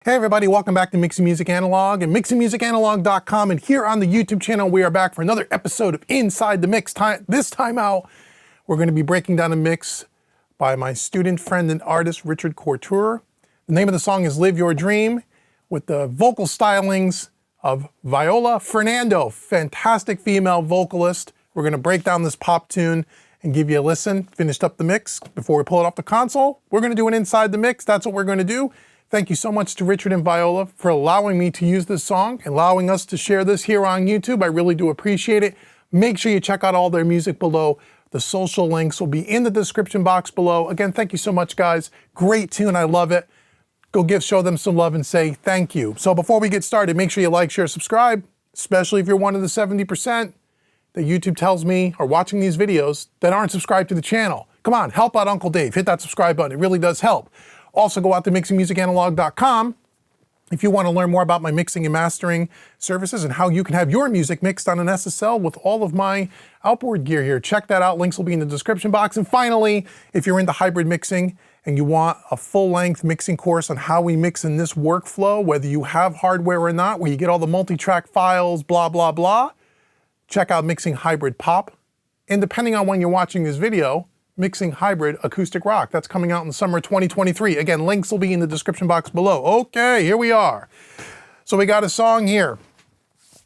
Hey everybody, welcome back to Mixing Music Analog and mixingmusicanalog.com, and here on the YouTube channel we are back for another episode of Inside the Mix. This time out, we're going to be breaking down a mix by my student, friend, and artist Richard Couture. The name of the song is Live Your Dream, with the vocal stylings of Viola Fernando, fantastic female vocalist. We're going to break down this pop tune and give you a listen. Finished up the mix. Before we pull it off the console, we're going to do an Inside the Mix. That's what we're going to do. Thank you so much to Richard and Viola for allowing me to use this song, allowing us to share this here on YouTube. I really do appreciate it. Make sure you check out all their music below. The social links will be in the description box below. Again, thank you so much, guys. Great tune, I love it. Go show them some love and say thank you. So before we get started, make sure you like, share, subscribe, especially if you're one of the 70% that YouTube tells me are watching these videos that aren't subscribed to the channel. Come on, help out Uncle Dave. Hit that subscribe button. It really does help. Also, go out to mixingmusicanalog.com if you want to learn more about my mixing and mastering services and how you can have your music mixed on an SSL with all of my outboard gear here. Check that out. Links will be in the description box. And finally, if you're into hybrid mixing and you want a full-length mixing course on how we mix in this workflow, whether you have hardware or not, where you get all the multi-track files, blah, blah, blah, check out Mixing Hybrid Pop. And depending on when you're watching this video, Mixing Hybrid Acoustic Rock. That's coming out in the summer of 2023. Again, links will be in the description box below. Okay, here we are. So we got a song here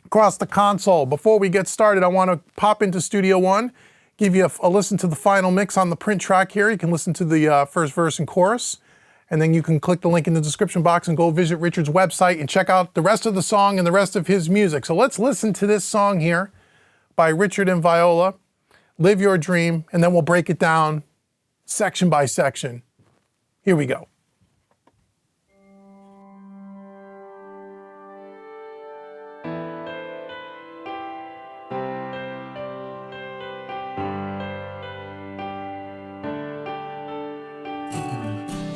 across the console. Before we get started, I want to pop into Studio One, give you a listen to the final mix on the print track here. You can listen to the first verse and chorus, and then you can click the link in the description box and go visit Richard's website and check out the rest of the song and the rest of his music. So let's listen to this song here by Richard and Viola, Live Your Dream, and then we'll break it down section by section. Here we go.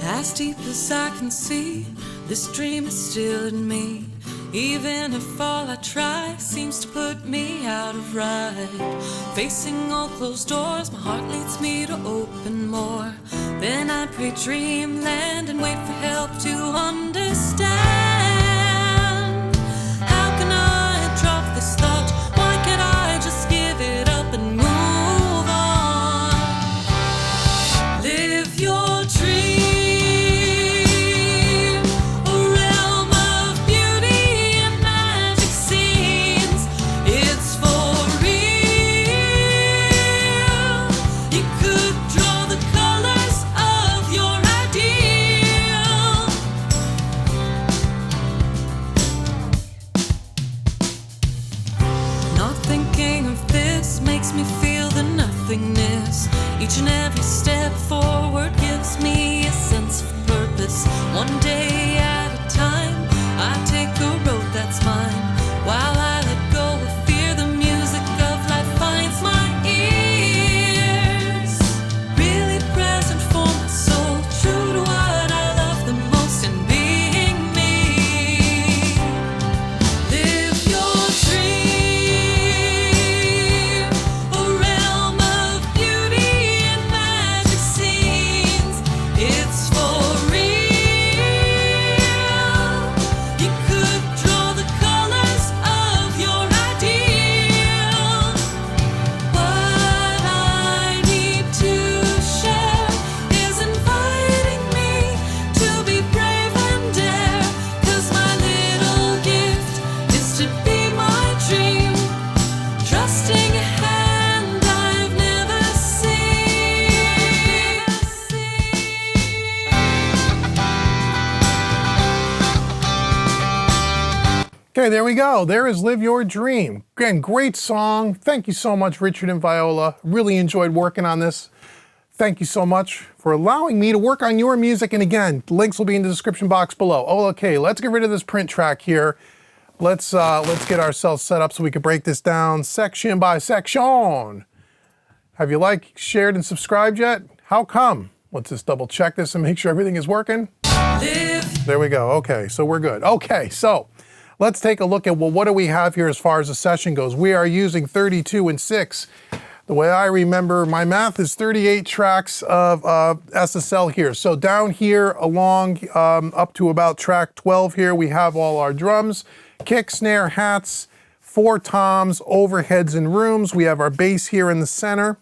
As deep as I can see, this dream is still in me. Even if all I try seems to put me out of ride. Facing all closed doors, my heart leads me to open more. Then I pray dreamland and wait for help to understand. How can I drop this thought? Why can't I just give it up and move on? Live your dream. Each and every step forward gives me a sense of purpose. One day at a time, I take a road that's mine. While I let go of fear, the music of life finds my ears. Really present for my soul, true to what I love the most in being me. Live your dream, a realm of beauty and magic scenes. It's for real. You could draw the colors of your ideal. What I need to share is inviting me to be brave and dare. 'Cause my little gift is to be my dream. Trusting a hand I've never seen. Okay, there we go. There is Live Your Dream. Again, great song. Thank you so much, Richard and Viola. Really enjoyed working on this. Thank you so much for allowing me to work on your music. And again, links will be in the description box below. Oh, okay, let's get rid of this print track here. Let's get ourselves set up so we can break this down section by section. Have you liked, shared, and subscribed yet? How come? Let's just double check this and make sure everything is working. There we go. Okay, so we're good. Okay, so let's take a look at, well, what do we have here as far as the session goes? We are using 32 and 6. The way I remember my math is 38 tracks of SSL here. So down here along up to about track 12 here, we have all our drums, kick, snare, hats, 4 toms, overheads, and rooms. We have our bass here in the center.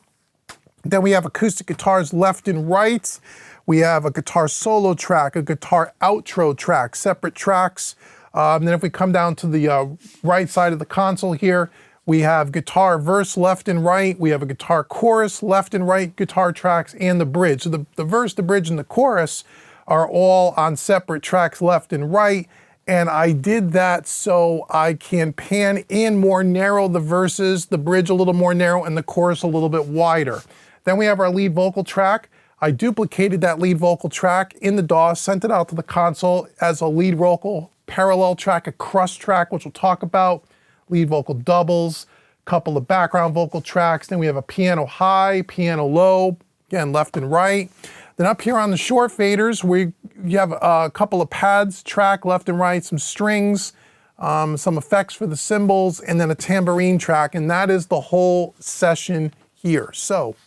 Then we have acoustic guitars left and right. We have a guitar solo track, a guitar outro track, separate tracks. Then if we come down to the right side of the console here, we have guitar verse left and right. We have a guitar chorus left and right guitar tracks and the bridge. So the verse, the bridge, and the chorus are all on separate tracks left and right. And I did that so I can pan and more narrow the verses, the bridge a little more narrow, and the chorus a little bit wider. Then we have our lead vocal track. I duplicated that lead vocal track in the DAW, sent it out to the console as a lead vocal parallel track, a crust track, which we'll talk about, lead vocal doubles, couple of background vocal tracks. Then we have a piano high, piano low, again, left and right. Then up here on the short faders, you have a couple of pads, track left and right, some strings, some effects for the cymbals, and then a tambourine track, and that is the whole session here. So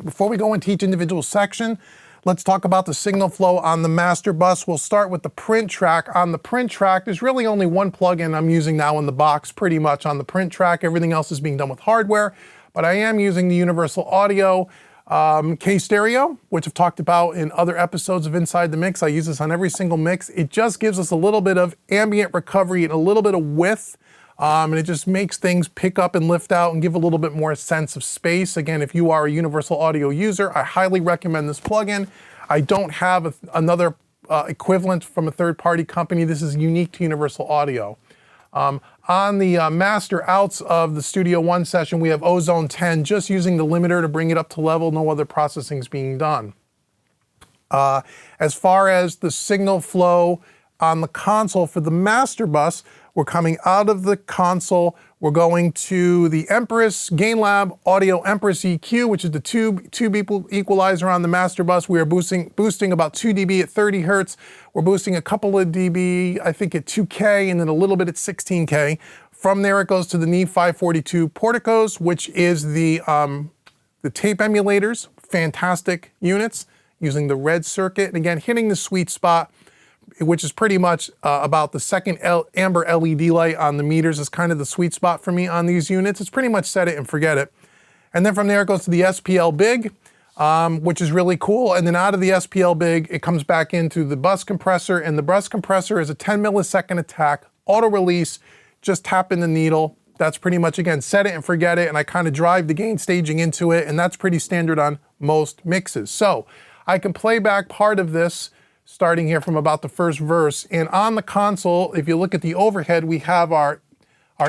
before we go into each individual section, let's talk about the signal flow on the master bus. We'll start with the print track. On the print track, there's really only one plugin I'm using now in the box pretty much on the print track. Everything else is being done with hardware, but I am using the Universal Audio K-Stereo, which I've talked about in other episodes of Inside the Mix. I use this on every single mix. It just gives us a little bit of ambient recovery and a little bit of width. And it just makes things pick up and lift out and give a little bit more sense of space. Again, if you are a Universal Audio user, I highly recommend this plugin. I don't have another equivalent from a third-party company. This is unique to Universal Audio. On the master outs of the Studio One session, we have Ozone 10, just using the limiter to bring it up to level. No other processing is being done. As far as the signal flow on the console for the master bus, we're coming out of the console. We're going to the Empress GainLab Audio Empress EQ, which is the tube equalizer on the master bus. We are boosting about 2 dB at 30 hertz. We're boosting a couple of dB, I think at 2K, and then a little bit at 16K. From there, it goes to the Neve 542 Porticos, which is the tape emulators. Fantastic units using the red circuit. And again, hitting the sweet spot, which is pretty much about the second amber LED light on the meters is kind of the sweet spot for me on these units. It's pretty much set it and forget it. And then from there it goes to the SPL Big, which is really cool. And then out of the SPL Big, it comes back into the bus compressor, and the bus compressor is a 10 millisecond attack, auto release, just tap in the needle. That's pretty much, again, set it and forget it, and I kind of drive the gain staging into it, and that's pretty standard on most mixes. So I can play back part of this starting here from about the first verse. And on the console, if you look at the overhead, we have our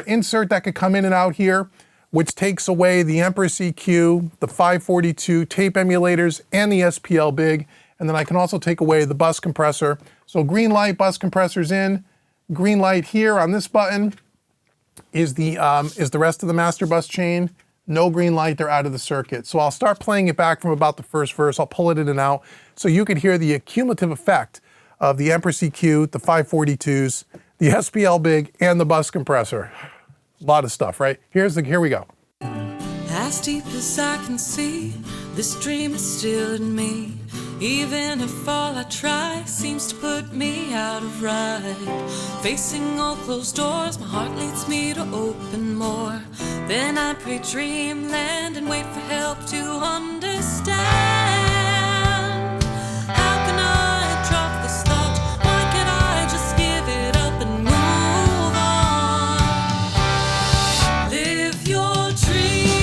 insert that could come in and out here, which takes away the Empress EQ, the 542 tape emulators, and the SPL Big. And then I can also take away the bus compressor. So green light, bus compressor's in. Green light here on this button is the rest of the master bus chain. No green light, they're out of the circuit. So I'll start playing it back from about the first verse. I'll pull it in and out so you could hear the accumulative effect of the Empress EQ, the 542s, the SPL Big, and the bus compressor. A lot of stuff, right? Here we go. As deep as I can see, this dream is still in me. Even if all I try seems to put me out of ride. Facing all closed doors, my heart leads me to open more. Then I pray dreamland and wait for help to understand. How can I drop this thought? Why can't I just give it up and move on? Live your dream.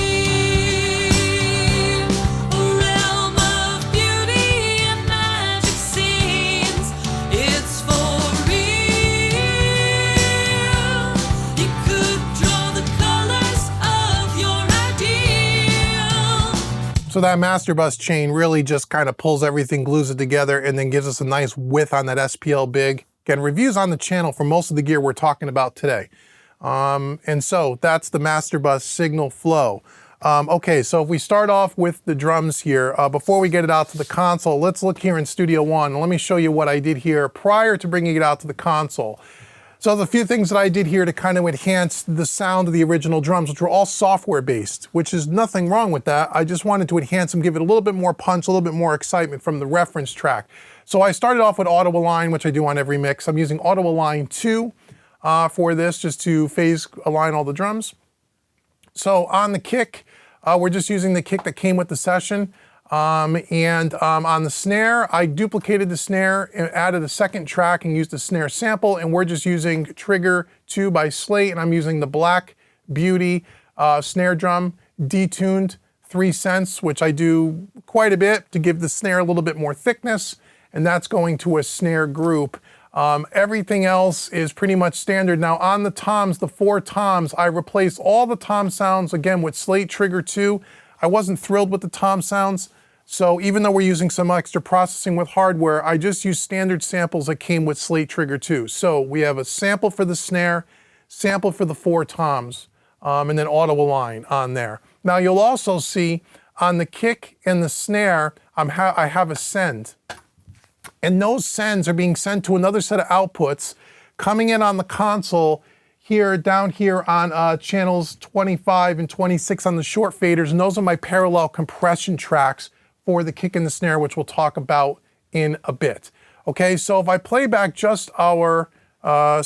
So that master bus chain really just kind of pulls everything, glues it together, and then gives us a nice width on that SPL Big. Again, reviews on the channel for most of the gear we're talking about today. And so that's the master bus signal flow. Okay, so if we start off with the drums here, before we get it out to the console, let's look here in Studio One. Let me show you what I did here prior to bringing it out to the console. So the few things that I did here to kind of enhance the sound of the original drums, which were all software based, which is nothing wrong with that. I just wanted to enhance them, give it a little bit more punch, a little bit more excitement from the reference track. So I started off with auto align, which I do on every mix. I'm using auto align 2 for this, just to phase align all the drums. So on the kick, we're just using the kick that came with the session. On the snare, I duplicated the snare and added a second track and used the snare sample, and we're just using Trigger 2 by Slate, and I'm using the Black Beauty snare drum, detuned 3 cents, which I do quite a bit to give the snare a little bit more thickness, and that's going to a snare group. Everything else is pretty much standard. Now on the toms, the 4 toms, I replaced all the tom sounds again with Slate Trigger 2. I wasn't thrilled with the tom sounds, so even though we're using some extra processing with hardware, I just used standard samples that came with Slate Trigger 2. So we have a sample for the snare, sample for the 4 toms, and then auto align on there. Now you'll also see on the kick and the snare, I have a send. And those sends are being sent to another set of outputs coming in on the console here, down here on channels 25 and 26 on the short faders, and those are my parallel compression tracks for the kick and the snare, which we'll talk about in a bit. Okay, so if I play back just our our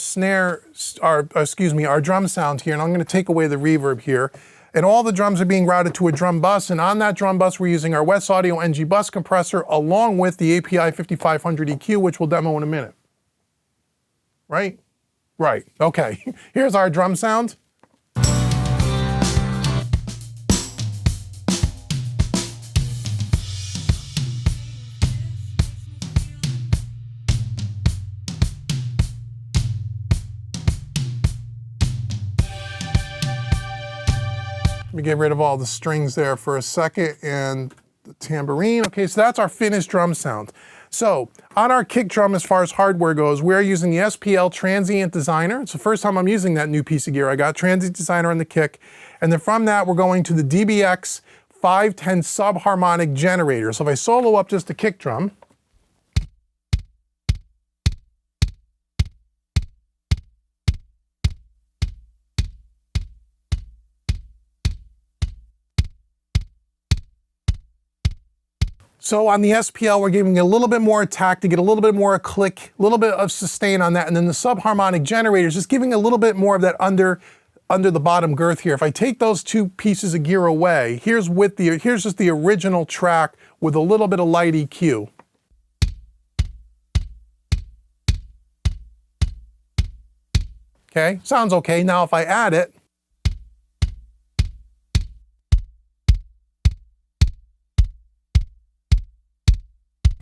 drum sound here, and I'm gonna take away the reverb here, and all the drums are being routed to a drum bus, and on that drum bus we're using our Wes Audio NG bus compressor along with the API 5500 EQ, which we'll demo in a minute. Right? Right, okay. Here's our drum sound. Let me get rid of all the strings there for a second and the tambourine. Okay, so that's our finished drum sound. So on our kick drum, as far as hardware goes, we're using the SPL Transient Designer. It's the first time I'm using that new piece of gear. I got Transient Designer on the kick. And then from that, we're going to the DBX 510 subharmonic generator. So if I solo up just the kick drum, so on the SPL, we're giving it a little bit more attack to get a little bit more click, a little bit of sustain on that. And then the subharmonic generator is just giving a little bit more of that under the bottom girth here. If I take those 2 pieces of gear away, here's just the original track with a little bit of light EQ. Okay, sounds okay. Now if I add it,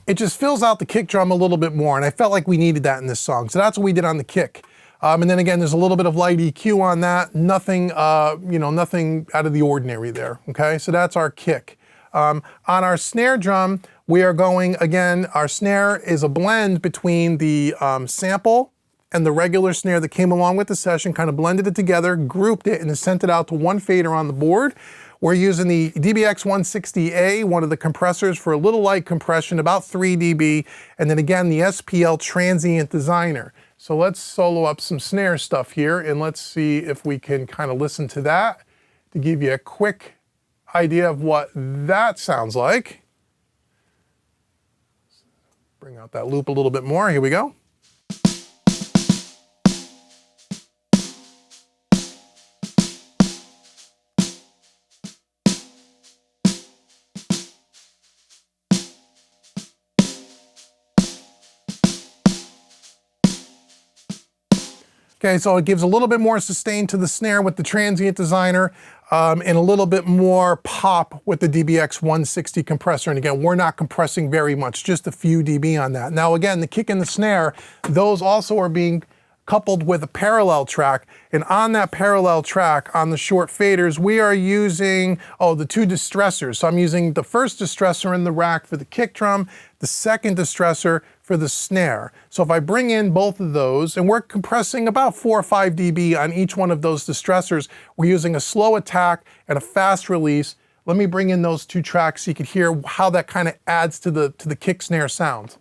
it just fills out the kick drum a little bit more, and I felt like we needed that in this song. So that's what we did on the kick. And then again, there's a little bit of light EQ on that. Nothing, nothing out of the ordinary there, okay? So that's our kick. On our snare drum, we are going, again, our snare is a blend between the sample and the regular snare that came along with the session, kind of blended it together, grouped it, and then sent it out to one fader on the board. We're using the DBX 160A, one of the compressors, for a little light compression, about 3 dB, and then again the SPL Transient Designer. So let's solo up some snare stuff here, and let's see if we can kind of listen to that to give you a quick idea of what that sounds like. Bring out that loop a little bit more. Here we go. Okay, so it gives a little bit more sustain to the snare with the Transient Designer, and a little bit more pop with the DBX 160 compressor. And again, we're not compressing very much, just a few dB on that. Now again, the kick and the snare, those also are being coupled with a parallel track. And on that parallel track, on the short faders, we are using, the 2 distressors. So I'm using the first distressor in the rack for the kick drum, the second distressor for the snare. So if I bring in both of those, and we're compressing about 4 or 5 dB on each one of those distressors, we're using a slow attack and a fast release. Let me bring in those 2 tracks so you can hear how that kind of adds to the kick snare sound.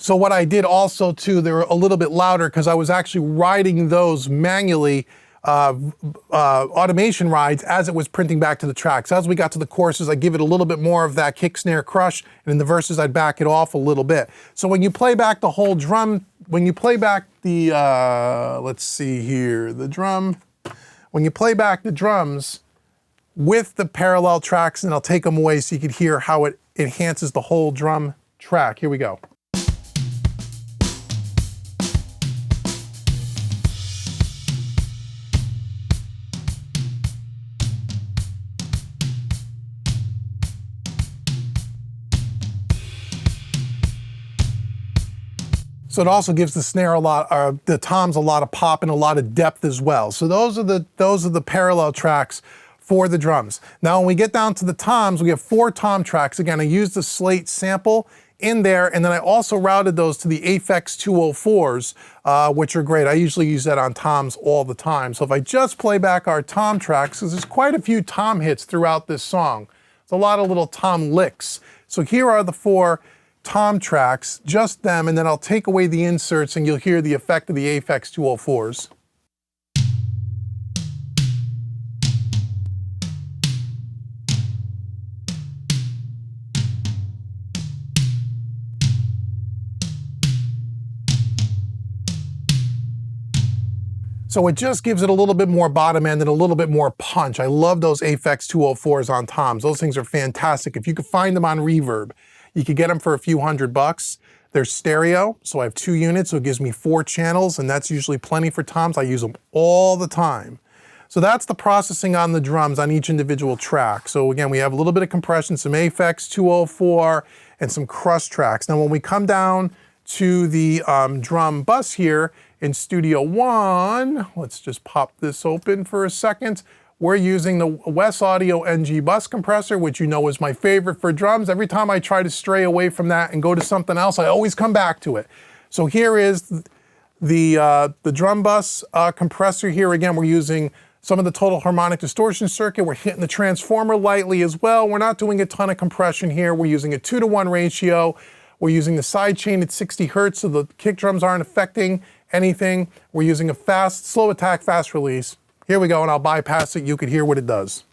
So what I did also too, they were a little bit louder because I was actually writing those manually, automation rides as it was printing back to the tracks. As we got to the choruses, I give it a little bit more of that kick, snare, crush, and in the verses I'd back it off a little bit. So when you play back the whole drum, when you play back the, let's see here, the drum, when you play back the drums with the parallel tracks, and I'll take them away so you can hear how it enhances the whole drum track. Here we go. So it also gives the snare a lot, the toms a lot of pop and a lot of depth as well. So those are the parallel tracks for the drums. Now when we get down to the toms, we have 4 tom tracks. Again, I used the Slate sample in there, and then I also routed those to the Aphex 204s, which are great. I usually use that on toms all the time. So if I just play back our tom tracks, because there's quite a few tom hits throughout this song. It's a lot of little tom licks. So here are the 4 tom tracks, just them, and then I'll take away the inserts and you'll hear the effect of the Aphex 204s. So it just gives it a little bit more bottom end and a little bit more punch. I love those Aphex 204s on toms. Those things are fantastic. If you could find them on Reverb, you could get them for a few $100. They're stereo, so I have 2 units, so it gives me 4 channels, and that's usually plenty for toms. I use them all the time. So that's the processing on the drums on each individual track. So again, we have a little bit of compression, some Aphex 204, and some crush tracks. Now when we come down to the drum bus here in Studio One, let's just pop this open for a second. We're using the Wes Audio NG bus compressor, which you know is my favorite for drums. Every time I try to stray away from that and go to something else, I always come back to it. So here is the drum bus compressor. Here again, we're using some of the total harmonic distortion circuit. We're hitting the transformer lightly as well. We're not doing a ton of compression here. We're using a 2-to-1 ratio. We're using the side chain at 60 Hertz, so the kick drums aren't affecting anything. We're using a fast, slow attack, fast release. Here we go, and I'll bypass it. You can hear what it does.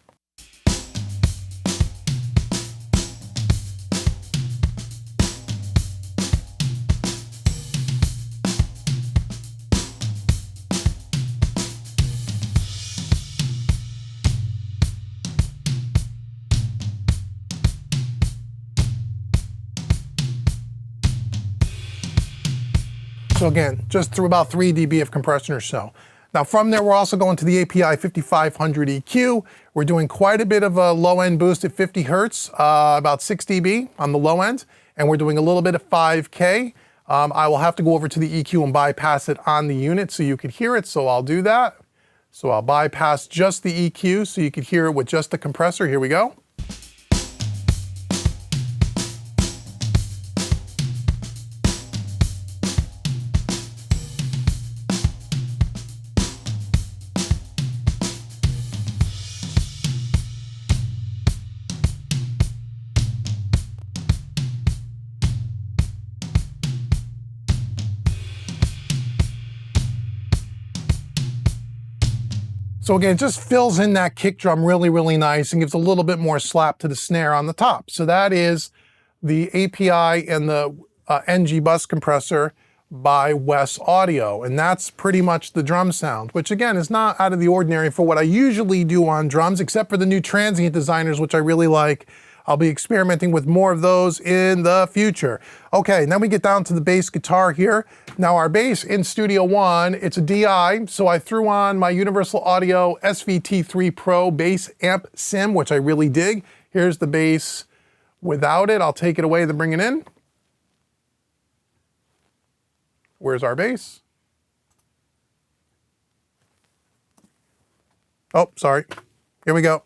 So again, just through about 3 dB of compression or so. Now from there, we're also going to the API 5500 EQ. We're doing quite a bit of a low end boost at 50 Hertz, about 6 dB on the low end, and we're doing a little bit of 5K. I will have to go over to the EQ and bypass it on the unit so you could hear it, so I'll do that. So I'll bypass just the EQ so you could hear it with just the compressor. Here we go. So again, it just fills in that kick drum really, really nice and gives a little bit more slap to the snare on the top. So that is the API and the NG bus compressor by Wes Audio. And that's pretty much the drum sound, which again is not out of the ordinary for what I usually do on drums, except for the new transient designers, which I really like. I'll be experimenting with more of those in the future. Okay, now we get down to the bass guitar here. Now our bass in Studio One, it's a DI, so I threw on my Universal Audio SVT3 Pro bass amp sim, which I really dig. Here's the bass without it. I'll take it away and bring it in. Where's our bass? Oh, sorry. Here we go.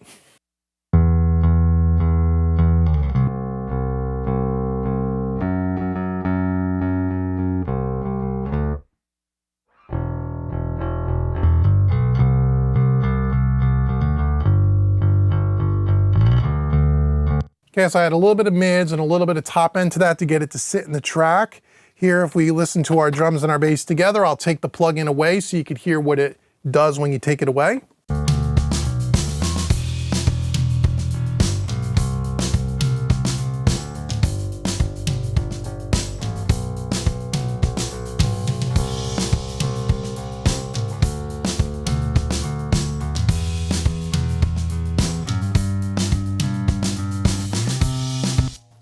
Okay, so I had a little bit of mids and a little bit of top end to that to get it to sit in the track. Here, if we listen to our drums and our bass together, I'll take the plug-in away so you could hear what it does when you take it away.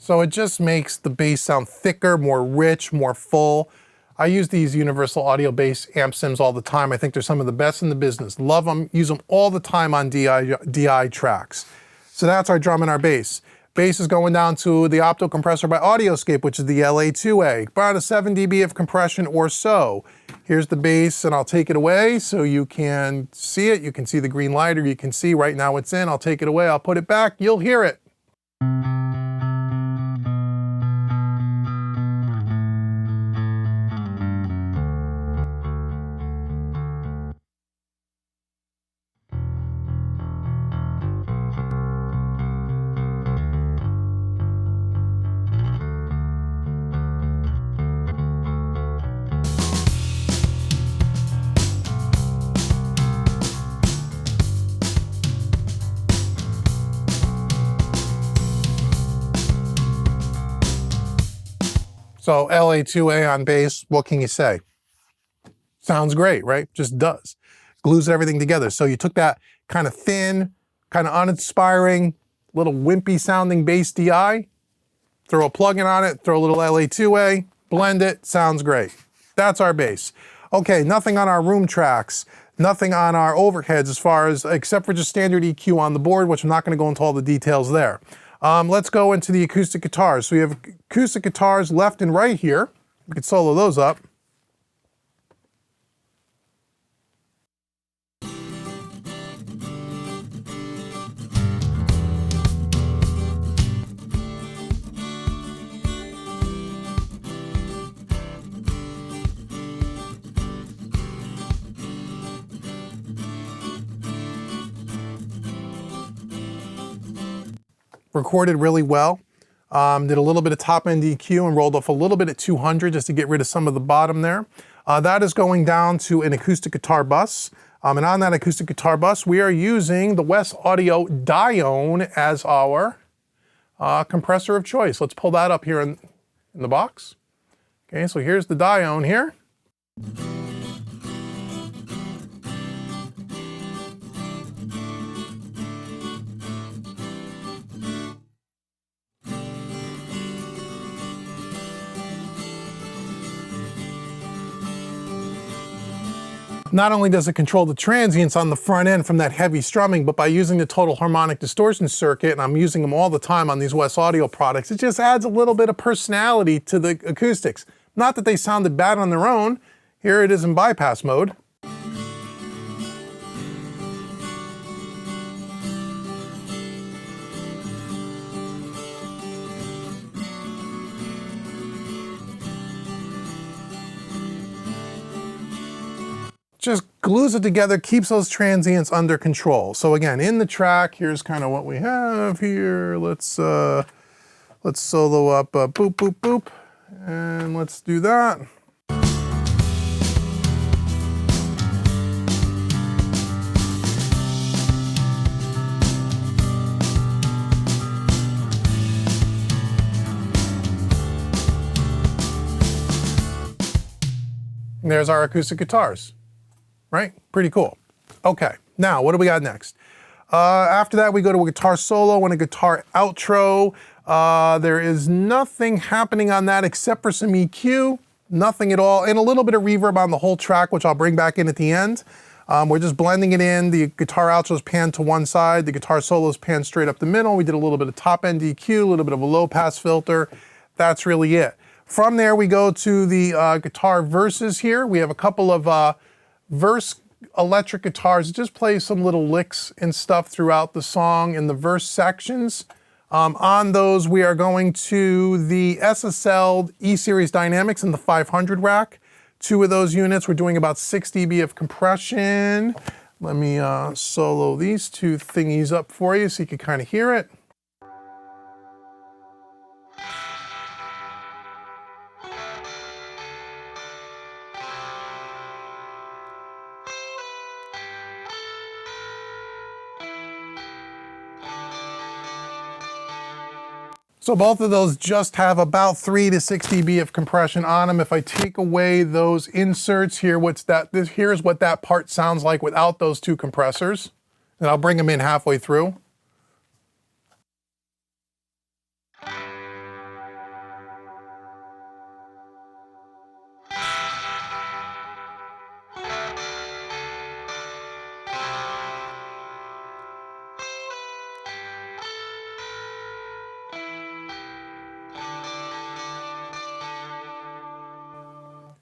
So it just makes the bass sound thicker, more rich, more full. I use these universal audio bass amp sims all the time. I think they're some of the best in the business. Love them, use them all the time on DI tracks. So that's our drum and our bass. Bass is going down to the opto compressor by audio-scape, which is the LA2A, about a 7 dB of compression or so. Here's the bass, and I'll take it away so you can see it. You can see the green light, or you can see right now it's in. I'll take it away, I'll put it back, you'll hear it. So LA2A on bass, what can you say? Sounds great, right? Just does. Glues everything together. So you took that kind of thin, kind of uninspiring, little wimpy sounding bass DI, throw a plug-in on it, throw a little LA2A, blend it, sounds great. That's our bass. Okay, nothing on our room tracks, nothing on our overheads as far as, except for just standard EQ on the board, which I'm not gonna go into all the details there. Let's go into the acoustic guitars. So we have acoustic guitars left and right here. We could solo those up. Recorded really well. Did a little bit of top end EQ and rolled off a little bit at 200 just to get rid of some of the bottom there. That is going down to an acoustic guitar bus. And on that acoustic guitar bus, we are using the West Audio Dione as our compressor of choice. Let's pull that up here in the box. Okay, so here's the Dione here. Not only does it control the transients on the front end from that heavy strumming, but by using the total harmonic distortion circuit, and I'm using them all the time on these West Audio products, it just adds a little bit of personality to the acoustics. Not that they sounded bad on their own. Here it is in bypass mode. Just glues it together, keeps those transients under control. So again, in the track, here's kind of what we have here. Let's solo up boop, boop, boop, and let's do that. And there's our acoustic guitars. Right? Pretty cool. Okay, now what do we got next? After that, we go to a guitar solo and a guitar outro. There is nothing happening on that except for some EQ, nothing at all, and a little bit of reverb on the whole track, which I'll bring back in at the end. We're just blending it in. The guitar outro is panned to one side, the guitar solo is panned straight up the middle. We did a little bit of top end EQ, a little bit of a low pass filter. That's really it. From there, we go to the guitar verses here. We have a couple of verse electric guitars. It just plays some little licks and stuff throughout the song in the verse sections. On those, we are going to the SSL E-Series Dynamics in the 500 rack. Two of those units, we're doing about 6 dB of compression. Let me solo these two thingies up for you so you can kind of hear it. So both of those just have about 3 to 6 dB of compression on them. If I take away those inserts here, here's what that part sounds like without those two compressors. And I'll bring them in halfway through.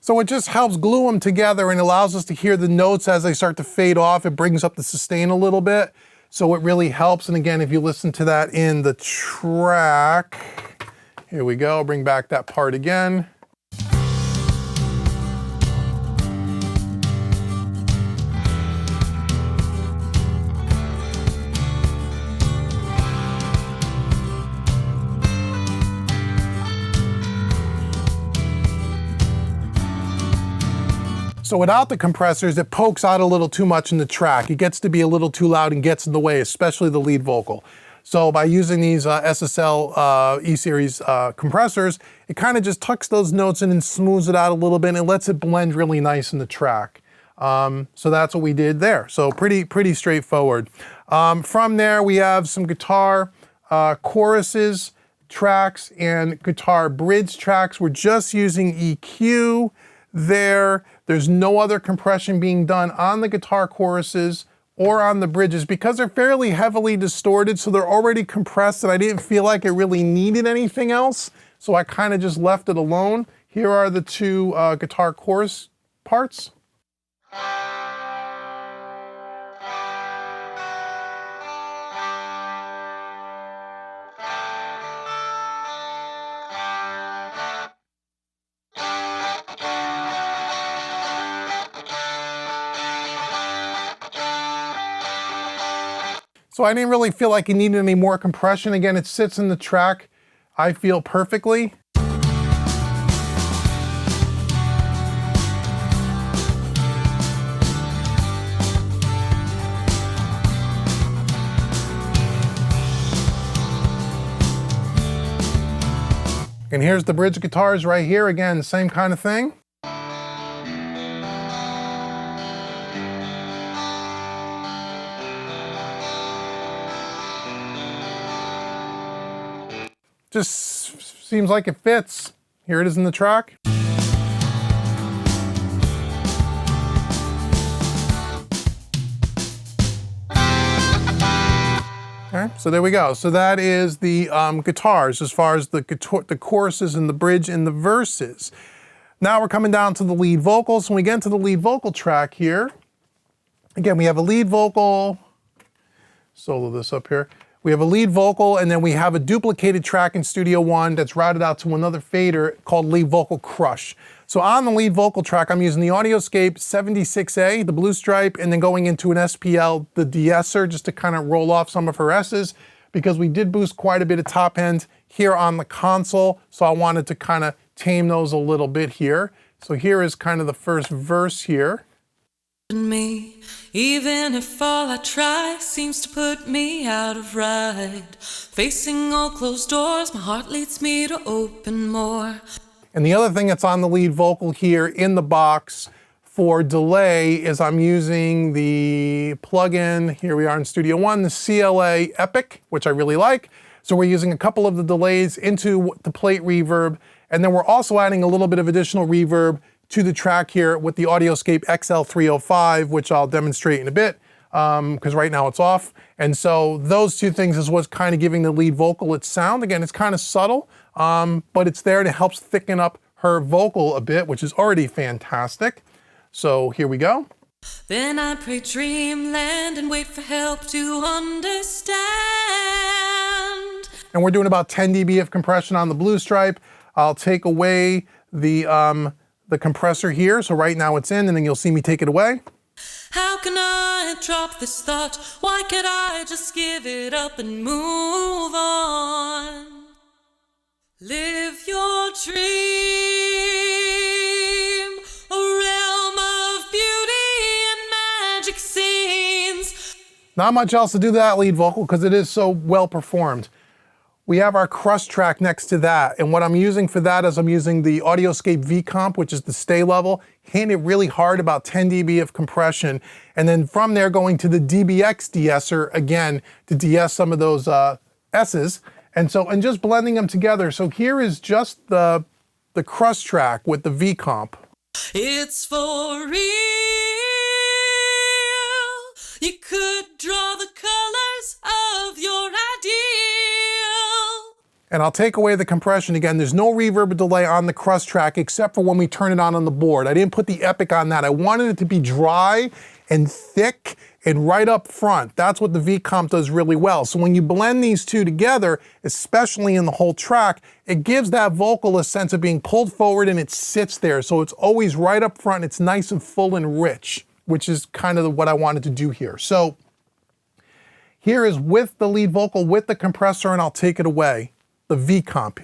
So it just helps glue them together and allows us to hear the notes as they start to fade off. It brings up the sustain a little bit. So it really helps. And again, if you listen to that in the track, here we go, bring back that part again. So without the compressors, it pokes out a little too much in the track. It gets to be a little too loud and gets in the way, especially the lead vocal. So by using these SSL E-Series compressors, it kind of just tucks those notes in and smooths it out a little bit and lets it blend really nice in the track. So that's what we did there. So pretty straightforward. From there, we have some guitar choruses, tracks, and guitar bridge tracks. We're just using EQ there. There's no other compression being done on the guitar choruses or on the bridges because they're fairly heavily distorted, so they're already compressed and I didn't feel like it really needed anything else, so I kind of just left it alone. Here are the two guitar chorus parts. So I didn't really feel like it needed any more compression. Again, it sits in the track, I feel, perfectly. And here's the bridge guitars right here. Again, same kind of thing. Just seems like it fits. Here it is in the track. Okay, so there we go. So that is the guitars as far as the choruses and the bridge and the verses. Now we're coming down to the lead vocals. When we get into the lead vocal track here, again, we have a lead vocal, solo this up here. We have a lead vocal, and then we have a duplicated track in Studio One that's routed out to another fader called lead vocal crush. So on the lead vocal track, I'm using the audio-scape 76A, the blue stripe, and then going into an SPL, the de-esser, just to kind of roll off some of her S's, because we did boost quite a bit of top end here on the console, so I wanted to kind of tame those a little bit here. So here is kind of the first verse here. Me, even if all I try seems to put me out of ride. Facing all closed doors, my heart leads me to open more. And the other thing that's on the lead vocal here in the box for delay is I'm using the plugin, here we are in Studio One, the CLA Epic, which I really like. So we're using a couple of the delays into the plate reverb, and then we're also adding a little bit of additional reverb to the track here with the audio-scape XL305, which I'll demonstrate in a bit, because right now it's off. And so those two things is what's kind of giving the lead vocal its sound. Again, it's kind of subtle, but it's there and it helps thicken up her vocal a bit, which is already fantastic. So here we go. Then I pray dreamland and wait for help to understand. And we're doing about 10 dB of compression on the blue stripe. I'll take away the compressor here, so right now it's in, and then you'll see me take it away. How can I drop this thought? Why can't I just give it up and move on? Live your dream, a realm of beauty and magic scenes. Not much else to do to that lead vocal because it is so well performed. we have our crust track next to that. And what I'm using for that is I'm using the audio-scape V-comp, which is the stay level, hitting it really hard, about 10 dB of compression. And then from there going to the DBX de-esser, again, to de-ess some of those S's. And just blending them together. So here is just the crust track with the V-comp. It's for real. You could draw the colors of your ideal. And I'll take away the compression again. There's no reverb or delay on the crust track except for when we turn it on the board. I didn't put the epic on that. I wanted it to be dry and thick and right up front. That's what the V-comp does really well. So when you blend these two together, especially in the whole track, it gives that vocal a sense of being pulled forward and it sits there. So it's always right up front. It's nice and full and rich, which is kind of what I wanted to do here. So here is with the lead vocal, with the compressor, and I'll take it away, the V-comp.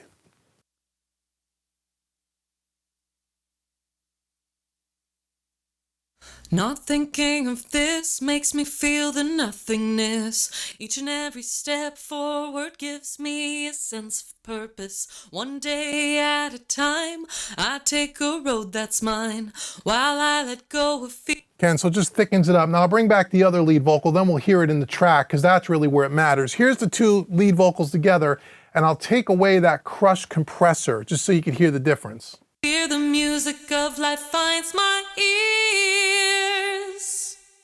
Not thinking of this makes me feel the nothingness. Each and every step forward gives me a sense of purpose. One day at a time, I take a road that's mine, while I let go of fear. Again, so it just thickens it up. Now I'll bring back the other lead vocal, then we'll hear it in the track, because that's really where it matters. Here's the two lead vocals together, and I'll take away that crushed compressor, just so you can hear the difference. Hear the music of life finds my ears,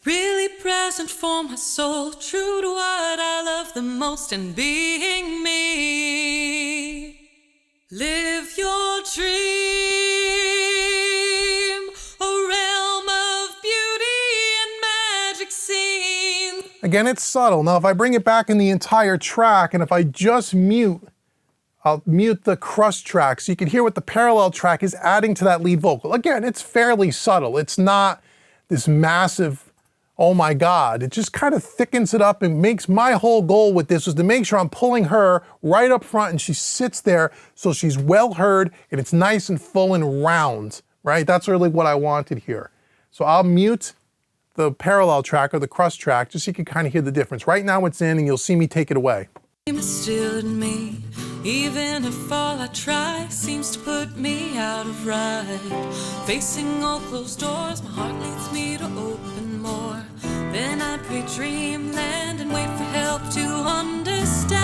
really present for my soul, true to what I love the most, and being me. Live your dream, a realm of beauty and magic scenes. Again, it's subtle. Now if I bring it back in the entire track, and if I just I'll mute the crust track so you can hear what the parallel track is adding to that lead vocal. Again, it's fairly subtle. It's not this massive, oh my God. It just kind of thickens it up and makes my whole goal with this was to make sure I'm pulling her right up front and she sits there so she's well heard and it's nice and full and round, right? That's really what I wanted here. So I'll mute the parallel track or the crust track just so you can kind of hear the difference. Right now it's in and you'll see me take it away. Still in me, even if all I try seems to put me out of ride. Facing all closed doors, my heart leads me to open more. Then I pray dreamland and wait for help to understand.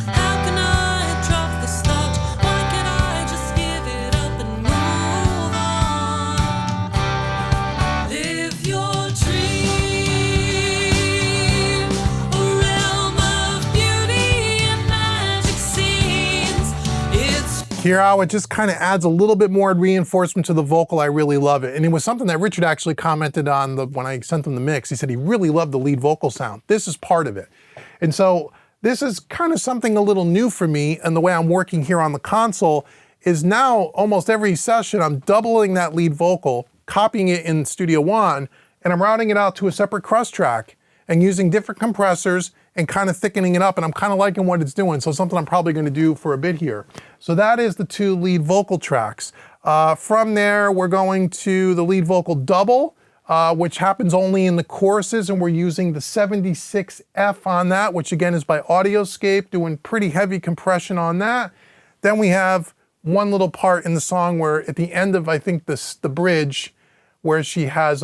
How can I drop this thought? Why can't I just give it up and move on? Live your dream. Hear how it just kind of adds a little bit more reinforcement to the vocal. I really love it. And it was something that Richard actually commented on when I sent him the mix. He said he really loved the lead vocal sound. This is part of it. And so this is kind of something a little new for me, and the way I'm working here on the console is now almost every session I'm doubling that lead vocal, copying it in Studio One, and I'm routing it out to a separate crust track and using different compressors and kind of thickening it up, and I'm kind of liking what it's doing, so something I'm probably going to do for a bit here. So that is the two lead vocal tracks. From there, we're going to the lead vocal double, which happens only in the choruses, and we're using the 76F on that, which again is by audio-scape, doing pretty heavy compression on that. Then we have one little part in the song where at the end of, I think, the bridge, where she has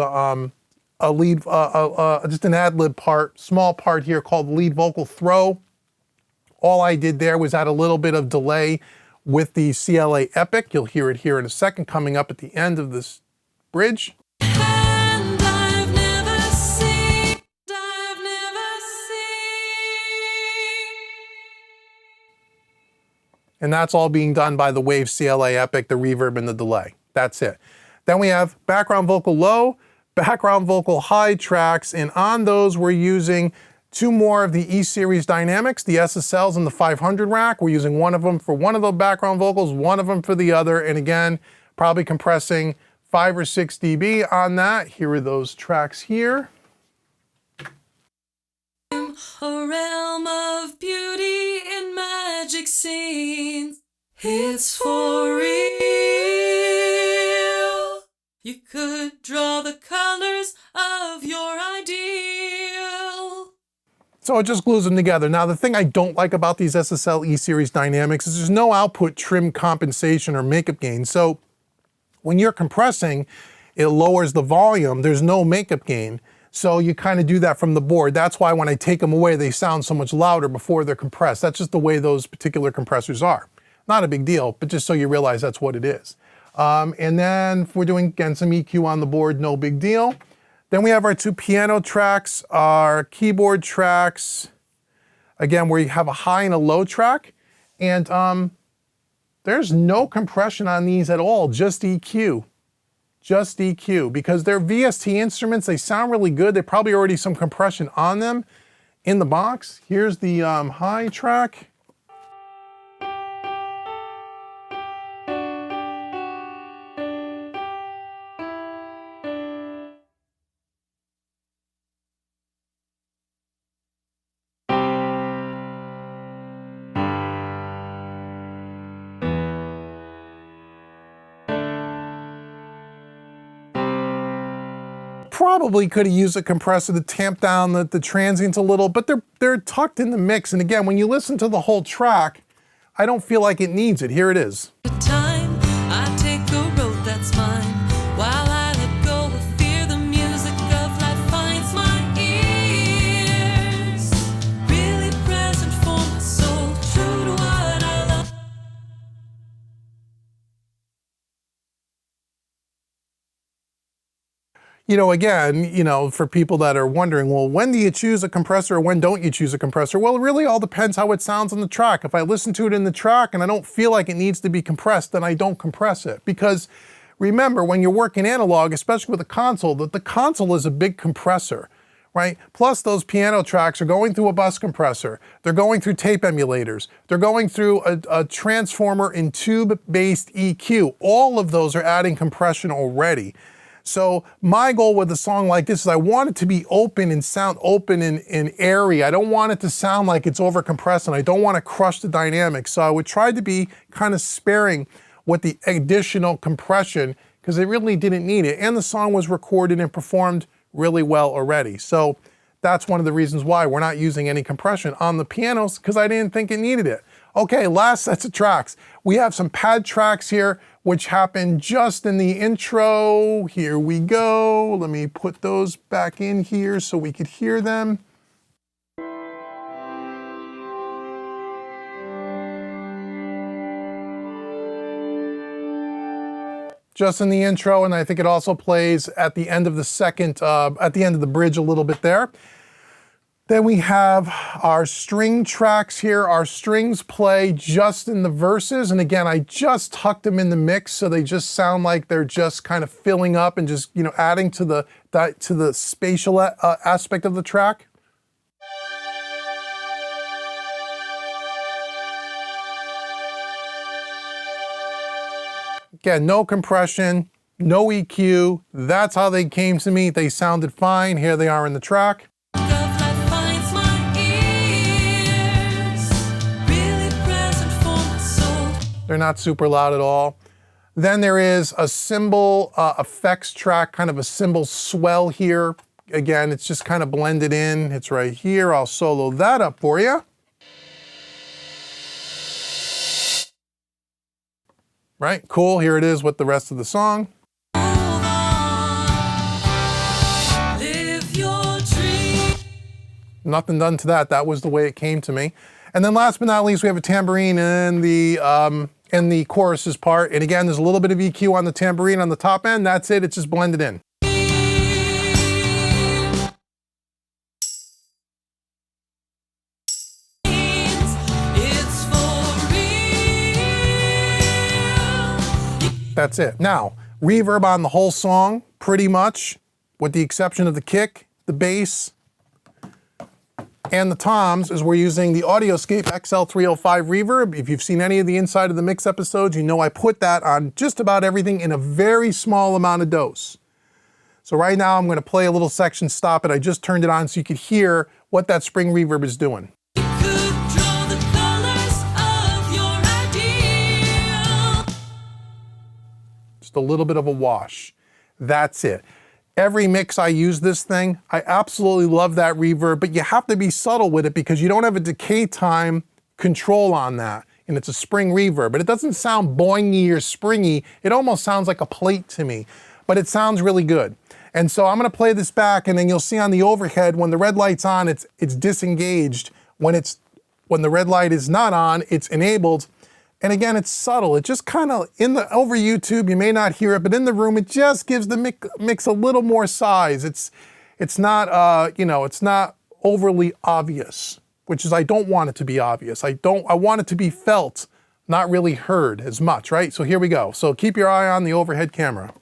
a lead, just an ad-lib part, small part here called lead vocal throw. All I did there was add a little bit of delay with the CLA Epic. You'll hear it here in a second coming up at the end of this bridge. And I've never seen. And that's all being done by the Wave CLA Epic, the reverb and the delay. That's it. Then we have background vocal low, background vocal high tracks, and on those we're using two more of the E-Series dynamics, the SSLs and the 500 rack. We're using one of them for one of the background vocals, one of them for the other, and again, probably compressing 5 or 6 dB on that. Here are those tracks here. A realm of beauty and magic scenes. It's for real. You could draw the colors of your ideal. So it just glues them together. Now, the thing I don't like about these SSL E-Series dynamics is there's no output trim compensation or makeup gain. So when you're compressing, it lowers the volume. There's no makeup gain. So you kind of do that from the board. That's why when I take them away, they sound so much louder before they're compressed. That's just the way those particular compressors are. Not a big deal, but just so you realize that's what it is. And then if we're doing, again, some EQ on the board, no big deal. Then we have our two piano tracks, our keyboard tracks, again, where you have a high and a low track. And there's no compression on these at all, just EQ. Just EQ, because they're VST instruments, they sound really good. There's probably already some compression on them in the box. Here's the high track. Probably could have used a compressor to tamp down the transients a little, but they're tucked in the mix. And again, when you listen to the whole track, I don't feel like it needs it. Here it is. Time I take a road that's mine. While I let go of fear, the music of life finds my ears. Really present for my soul, true to what I love. You know, again, you know, for people that are wondering, well, when do you choose a compressor or when don't you choose a compressor? Well, it really all depends how it sounds on the track. If I listen to it in the track and I don't feel like it needs to be compressed, then I don't compress it. Because remember, when you're working analog, especially with a console, that the console is a big compressor, right? Plus those piano tracks are going through a bus compressor. They're going through tape emulators. They're going through a transformer and tube-based EQ. All of those are adding compression already. So my goal with a song like this is I want it to be open and sound open and airy. I don't want it to sound like it's over-compressed, and I don't want to crush the dynamics. So I would try to be kind of sparing with the additional compression because it really didn't need it. And the song was recorded and performed really well already. So that's one of the reasons why we're not using any compression on the pianos, because I didn't think it needed it. Okay, last sets of tracks. We have some pad tracks here, which happen just in the intro. Here we go. Let me put those back in here so we could hear them. Just in the intro, and I think it also plays at the end of the second, at the end of the bridge a little bit there. Then we have our string tracks here. Our strings play just in the verses. And again, I just tucked them in the mix so they just sound like they're just kind of filling up and just, you know, adding to the spatial aspect of the track. Again, no compression, no EQ. That's how they came to me. They sounded fine. Here they are in the track. They're not super loud at all. Then there is a cymbal effects track, kind of a cymbal swell here. Again, it's just kind of blended in. It's right here. I'll solo that up for you. Right, cool. Here it is with the rest of the song. Nothing done to that. That was the way it came to me. And then last but not least, we have a tambourine in the choruses part. And again, there's a little bit of EQ on the tambourine on the top end. That's it. It's just blended in. That's it. Now, reverb on the whole song, pretty much, with the exception of the kick, the bass, and the toms, is we're using the audio-scape XL305 reverb. If you've seen any of the Inside of the Mix episodes, you know I put that on just about everything in a very small amount of dose. So right now I'm going to play a little section, stop it. I just turned it on so you could hear what that spring reverb is doing. Just a little bit of a wash. That's it. Every mix I use this thing. I absolutely love that reverb, but you have to be subtle with it because you don't have a decay time control on that. And it's a spring reverb, but it doesn't sound boingy or springy. It almost sounds like a plate to me, but it sounds really good. And so I'm gonna play this back, and then you'll see on the overhead, when the red light's on, it's disengaged. When the red light is not on, it's enabled. And again, it's subtle. It just kind of, over YouTube, you may not hear it, but in the room, it just gives the mix a little more size. It's not, it's not overly obvious, which is, I don't want it to be obvious. I want it to be felt, not really heard as much, right? So here we go. So keep your eye on the overhead camera.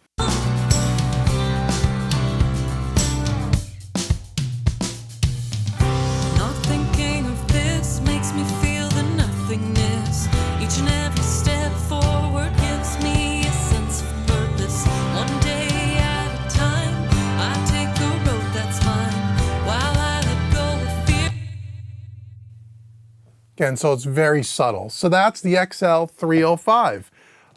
And so it's very subtle. So that's the XL305.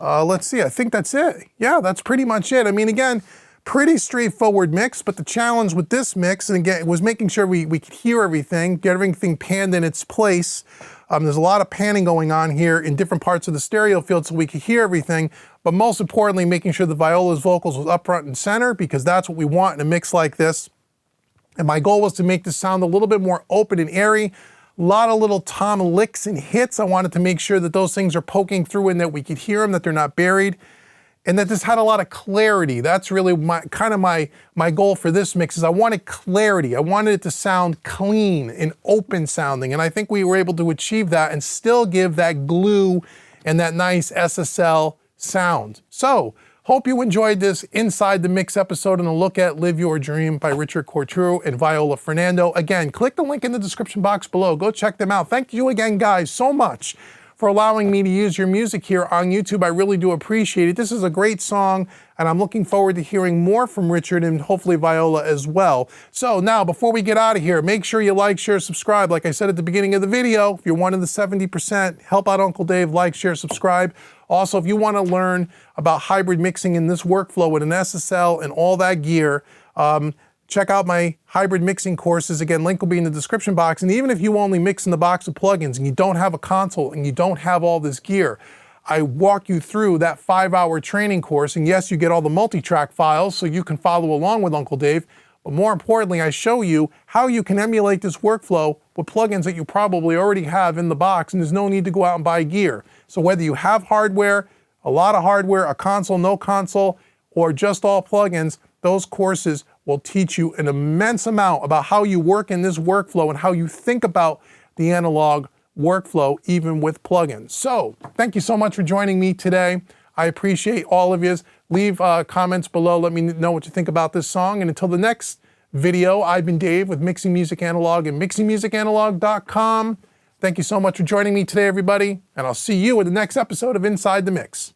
Let's see, I think that's it. Yeah, that's pretty much it. I mean, again, pretty straightforward mix, but the challenge with this mix, and again, was making sure we could hear everything, get everything panned in its place. There's a lot of panning going on here in different parts of the stereo field so we could hear everything, but most importantly, making sure the viola's vocals was up front and center, because that's what we want in a mix like this. And my goal was to make this sound a little bit more open and airy. A lot of little tom licks and hits. I wanted to make sure that those things are poking through and that we could hear them, that they're not buried, and that this had a lot of clarity. That's really my goal for this mix, is I wanted clarity. I wanted it to sound clean and open sounding, and I think we were able to achieve that and still give that glue and that nice SSL sound. So, hope you enjoyed this Inside the Mix episode and a look at Live Your Dream by Richard Couture and Viola Fernando. Again, click the link in the description box below. Go check them out. Thank you again, guys, so much for allowing me to use your music here on YouTube. I really do appreciate it. This is a great song, and I'm looking forward to hearing more from Richard and hopefully Viola as well. So now, before we get out of here, make sure you like, share, subscribe. Like I said at the beginning of the video, if you're one of the 70%, help out Uncle Dave, like, share, subscribe. Also, if you want to learn about hybrid mixing in this workflow with an SSL and all that gear, check out my hybrid mixing courses. Again, link will be in the description box. And even if you only mix in the box of plugins and you don't have a console and you don't have all this gear, I walk you through that 5-hour training course. And yes, you get all the multi-track files so you can follow along with Uncle Dave. But more importantly, I show you how you can emulate this workflow with plugins that you probably already have in the box, and there's no need to go out and buy gear. So whether you have hardware, a lot of hardware, a console, no console, or just all plugins, those courses will teach you an immense amount about how you work in this workflow and how you think about the analog workflow, even with plugins. So thank you so much for joining me today. I appreciate all of you. Leave comments below. Let me know what you think about this song. And until the next video, I've been Dave with Mixing Music Analog and mixingmusicanalog.com. Thank you so much for joining me today, everybody. And I'll see you in the next episode of Inside the Mix.